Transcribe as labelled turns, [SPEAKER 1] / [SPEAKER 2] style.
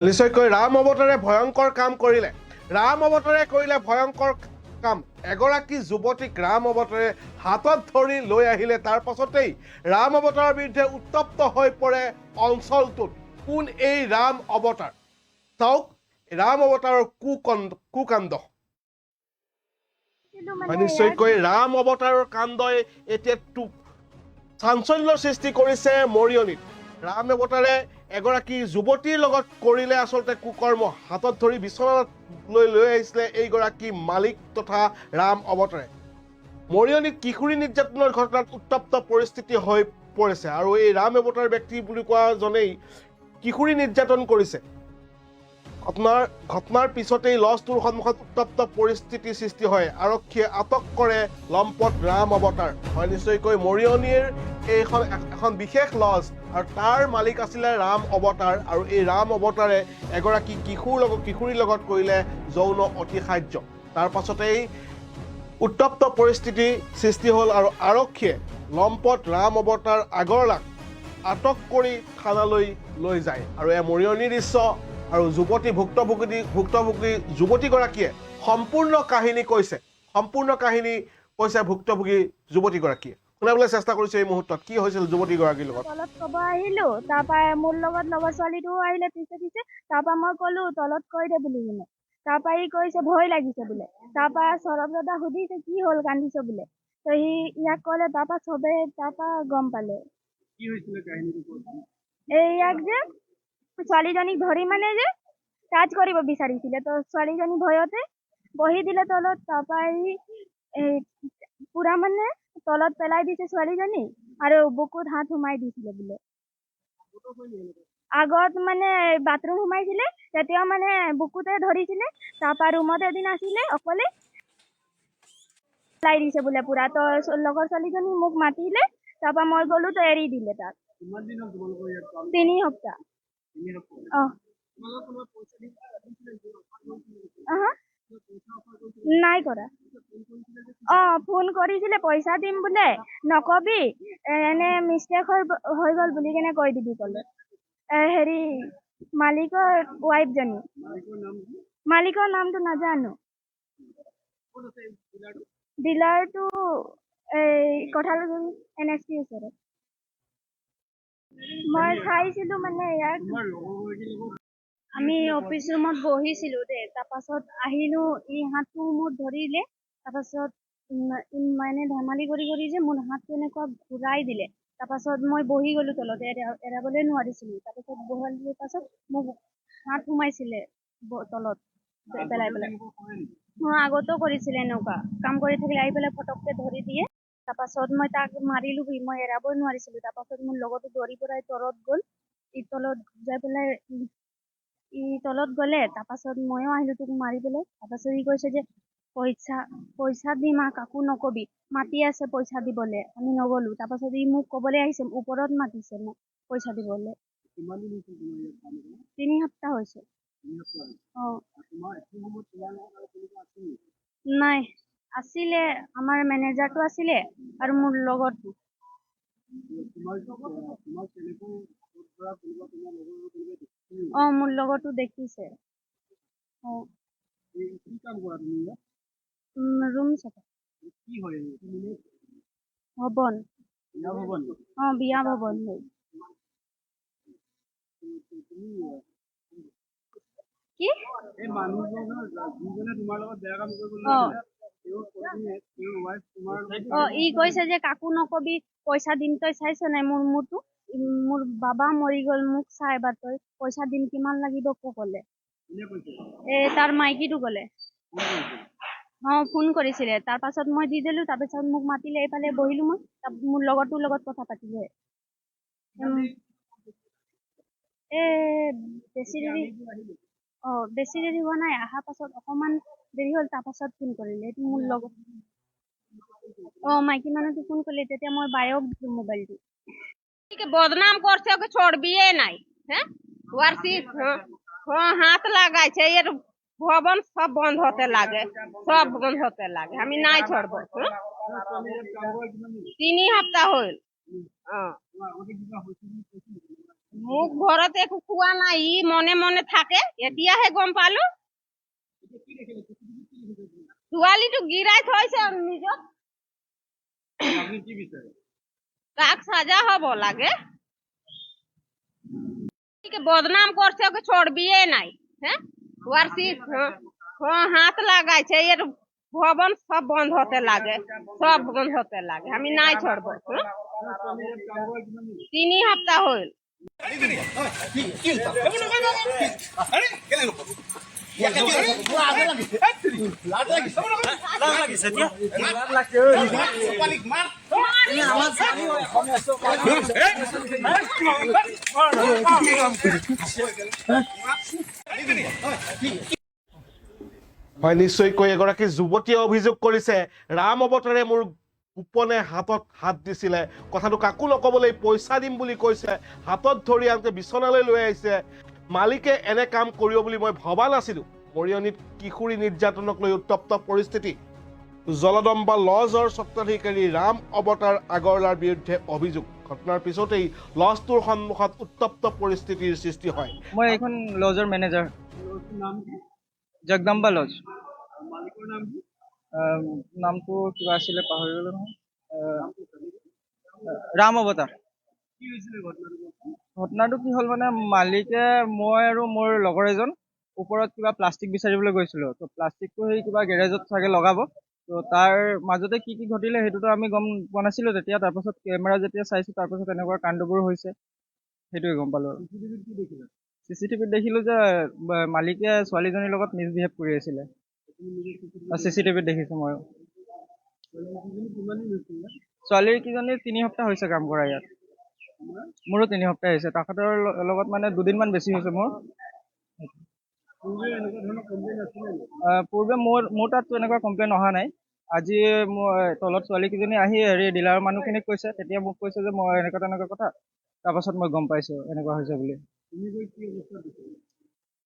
[SPEAKER 1] নিশ্চয়কৈ ৰাম অৱতাৰে ভয়ংকৰ কাম কৰিলে। ৰাম অৱতাৰে কৰিলে ভয়ংকৰ কাম। এগৰাকী যুৱতীক ৰাম অৱতাৰে হাতত ধৰি লৈ আহিলে। তাৰ পাছতেই ৰাম অৱতাৰৰ বিৰুদ্ধে উত্তপ্ত হৈ পৰে অঞ্চলটোত। কোন এই ৰাম অৱতাৰ? চাওক ৰাম অৱতাৰৰ কুকাণ্ড। নিশ্চয়কৈ ৰাম অৱতাৰৰ কাণ্ডই এতিয়া চাঞ্চল্যৰ সৃষ্টি কৰিছে মৰিয়নিত। ৰাম অৱতাৰে এগৰাকী যুৱতীৰ লগত কৰিলে আচলতে কুকৰ্ম। হাতত ধৰি বিচনাত লৈ আহিছিলে এইগৰাকী মালিক তথা ৰাম অৱতাৰে। মৰিয়নিত কিশোৰী নিৰ্যাতনৰ ঘটনাত উত্তপ্ত পৰিস্থিতি হৈ পৰিছে আৰু এই ৰাম অৱতাৰ ব্যক্তি বুলি কোৱা জনেই কিশোৰী নিৰ্যাতন কৰিছে। ঘটনাৰ পিছতেই লজটোৰ সন্মুখত উত্তপ্ত পৰিস্থিতিৰ সৃষ্টি হয়। আৰক্ষীয়ে আটক কৰে লম্পট ৰাম অৱতাৰ। হয়, নিশ্চয়কৈ মৰিয়নিৰ এখন বিশেষ লজ আৰু তাৰ মালিক আছিলে ৰাম অৱতাৰ। আৰু এই ৰাম অৱতাৰে এগৰাকী কিশোৰীৰ লগত কৰিলে যৌন অতিশাৰ্য। তাৰ পাছতেই উত্তপ্ত পৰিস্থিতি সৃষ্টি হ'ল আৰু আৰক্ষীয়ে লম্পট ৰাম অৱতাৰ আগৰৱালাক আটক কৰি থানালৈ লৈ যায়। আৰু এয়া মৰিয়নিৰ দৃশ্য। আৰু ভুক্তভোগী যুৱতীগৰাকীয়ে সম্পূৰ্ণ কাহিনী কৈছে ভুক্তভোগী যুৱতীগৰাকীয়ে। শুনাবলৈ চেষ্টা কৰিছে এই মুহূৰ্তত কি হৈছিল যুৱতীগৰাকীৰ লগত।
[SPEAKER 2] তলত কব আহিলো, তাৰপৰা মোৰ লগত লগৰ ছোৱালীটো আহিলে পিছে তাৰপৰা মই কলো তলত কৈ দে বুলি কিনে। তাৰপৰা ই কৈছে ভয় লাগিছে বোলে। তাৰপৰা সৌৰভ দাদা সুধিছে কি হ'ল কান্দিছ বোলে। তো সি ইয়াক ক'লে, তাৰপৰা চবে গম পালে
[SPEAKER 3] কি হৈছিল কাহিনীটো।
[SPEAKER 2] ইয়াক যে ছোৱালীজনীক ধৰি যে টাচ কৰিব বিচাৰিছিলে, তো ছোৱালীজনী ভয়তে বহি দিলে তলত। তাৰপৰা পুৰা তলত পেলাই দিছে ছোৱালীজনী আৰু বুকুত হাত সোমাই দিছিলে বোলে। আগত বাথৰুম সোমাইছিলে, তেতিয়াও বুকুতে ধৰিছিলে। তাৰপৰা ৰুমত এদিন আছিলে অকলে পেলাই দিছে বোলে পুৰা। তো লগৰ ছোৱালীজনী মোক মাতিলে, তাৰপৰা মই গলো, তো এৰি দিলে তাক। 3 সপ্তাহ। নাই কৰা। ফোন কৰিছিলে পইচা দিম বোলে, নকবি এনে মিষ্টেক হৈ গল বুলি কেনে কৈ দিবি কলে। হেৰি মালিকৰ ৱাইফ জনী। মালিকৰ নামটো নাজানো। ডিলাৰটো কঠালগুৰি NSP ওচৰত। মই চাইছিলো ইয়াক। আমি অফিচ ৰুমত বহিছিলো দেই। তাৰপাছত আহিলো, ই হাতটো মোৰ ধৰিলে। তাৰপাছত ধেমালি কৰি যে মোৰ হাতটো এনেকুৱা ঘূৰাই দিলে। তাৰপাছত মই বহি গলো তলত, এৰাবলৈ নোৱাৰিছিলো। তাৰপাছত বহাৰ পাছত মোক হাত সোমাইছিলে তলত পেলাই। আগতেও কৰিছিলে এনেকুৱা কাম কৰি থাকিলে, আহি পেলাই ফটককে ধৰি দিয়ে। তাৰপাছত মই তাক মাৰিলো, মই এৰাবই নোৱাৰিছিলো। তাৰপাছত মোৰ লগতো দৌৰি পেলাই তলত গ'ল। ই তলত যাই পেলাই তলত গ'লে। তাৰপাছত ময়ো আহিলো তোক মাৰিবলৈ। তাৰপাছত ই কৈছে যে পইচা দিম, কাকো নকবি, মাতি আছে পইচা দিবলে, আমি নগলো। তাৰপাছত ই মোক কবলৈ আহিছে, ওপৰত মাতিছে মোক পইচা দিবলে। 3 সপ্তাহ হৈছে। নাই, আছিলে আমাৰ মেনেজাৰটো আছিলে আৰু মোৰ লগৰটো। মোৰ লগৰটো দেখিছে। ৰুম চাফা ভৱন। বিয়া ভৱন হয়। কি ই কৈছে যে কাকো নকবি, পইচা দিম, তই চাইছ নাই মোৰটো। মোৰ বাবা মৰি গল, মোক চাই এবাৰ তই পইচা দিম, কিমান লাগিব কলে। তাৰ মাইকীটো কলে। ফোন কৰিছিলে। তাৰ পাছত মই দি দিলো। তাৰপিছত মোক মাতিলে, এইফালে বহিলো মই। মোৰ লগৰটোৰ লগত কথা পাতিলে। বেছি দেৰি হোৱা নাই, অহাৰ পাছত অকমান দেৰি হ'ল। তাৰ পাছত ফোন কৰিলে। এইটো মোৰ লগত মাইকী মানুহটো ফোন করলে, তেতিয়া মই বায়ক দিলো মোবাইলটো।
[SPEAKER 4] বদনাম করছে, ওকে ছড়বিয়ে নাই। হ্যাঁ, হাত লাগাইছে। এর ভবন সব বন্ধ হতে লাগে, আমি নাই ছড়বো। 3 সপ্তাহ হইল। মোক ঘৰত একো খোৱা নাই, ই মনে মনে থাকে, এতিয়াহে গম পালো। ছোৱালীটো গিৰাই থৈছে নিজক।
[SPEAKER 3] আপুনি কি বিচাৰে?
[SPEAKER 4] তাক সাজা হব লাগে। বদনাম করছে, ওকে ছড়বিয়ে নাই। হ্যাঁ, হাত লাগাইছে, এর ভবন সব বন্ধ হতে লাগে, সব বন্ধ হতে লাগে। আমি নাই ছড়বো। 3 সপ্তাহ হইল।
[SPEAKER 1] হয়, নিশ্চয়কৈ এগৰাকী যুৱতীয়ে অভিযোগ কৰিছে, ৰাম অৱতাৰে মোৰ গোপনে হাতত হাত দিছিলে, কথাটো কাকো নকবলৈ পইচা দিম বুলি কৈছে, হাতত ধৰি আনকি বিচনালৈ লৈ আহিছে। মালিকে এনে কাম কৰিব বুলি মই ভবা নাছিলো। মৰিয়নিত কিশোৰী নিৰ্যাতনক লৈ উত্তপ্ত পৰিস্থিতি। জলদম্বা লজৰ স্বত্বাধিকাৰী ৰাম অৱতাৰ আগৰৱালাৰ বিৰুদ্ধে অভিযোগ। ঘটনাৰ পিছতেই লজটোৰ সন্মুখত উত্তপ্ত পৰিস্থিতিৰ সৃষ্টি হয়।
[SPEAKER 5] মই এইখন লজৰ মেনেজাৰ,
[SPEAKER 3] নাম কি?
[SPEAKER 5] জগদম্বা লজ।
[SPEAKER 3] মালিকৰ নাম কি?
[SPEAKER 5] নামটো কিবা আছিলে, পাহৰি গলো নহয়। ৰাম অৱতাৰ।
[SPEAKER 3] কি হৈছিলে ঘটনাটো?
[SPEAKER 5] ঘটনাটো কি হ'ল মানে, মালিকে মই আৰু মোৰ লগৰ এজন ওপৰত কিবা প্লাষ্টিক বিচাৰিবলৈ গৈছিলো। তো প্লাষ্টিকটো সেই কিবা গেৰেজত চাগে লগাব। তো তাৰ মাজতে কি কি ঘটিলে সেইটোতো আমি গম পোৱা নাছিলো তেতিয়া। তাৰপাছত কেমেৰা যেতিয়া চাইছো, তাৰপাছত এনেকুৱা কাণ্ডবোৰ হৈছে, সেইটোৱে গম পালো।
[SPEAKER 3] চিচিটিভিত কি দেখিলে?
[SPEAKER 5] চিচিটিভিত দেখিলো যে মালিকে ছোৱালীজনীৰ লগত মিছবিহেভ কৰি আছিলে। চিচিটিভিত দেখিছো মই।
[SPEAKER 3] কিমান দিন হৈছিলে?
[SPEAKER 5] ছোৱালীৰ কেইজনী 3 সপ্তাহ হৈছে কাম কৰা ইয়াত। মোৰো 3 সপ্তাহ হৈছে। তেখেতৰ লগত মানে 2 দিনমান বেছি হৈছে মোৰ।
[SPEAKER 3] পূৰ্বে এনেকুৱা ধৰণৰ কমপ্লেইন আছিলে নেকি?
[SPEAKER 5] পূৰ্বে মোৰ তাততো এনেকুৱা কমপ্লেইন অহা নাই। আজি মোৰ তলত ছোৱালীকেইজনী আহি ডিলাৰৰ মানুহখিনিক কৈছে, তেতিয়া মোক কৈছে যে মই এনেকুৱা তেনেকুৱা কথা। তাৰপাছত মই গম পাইছো এনেকুৱা হৈছে বুলি।
[SPEAKER 3] তুমি গৈ কি অৱস্থাত দেখিলা?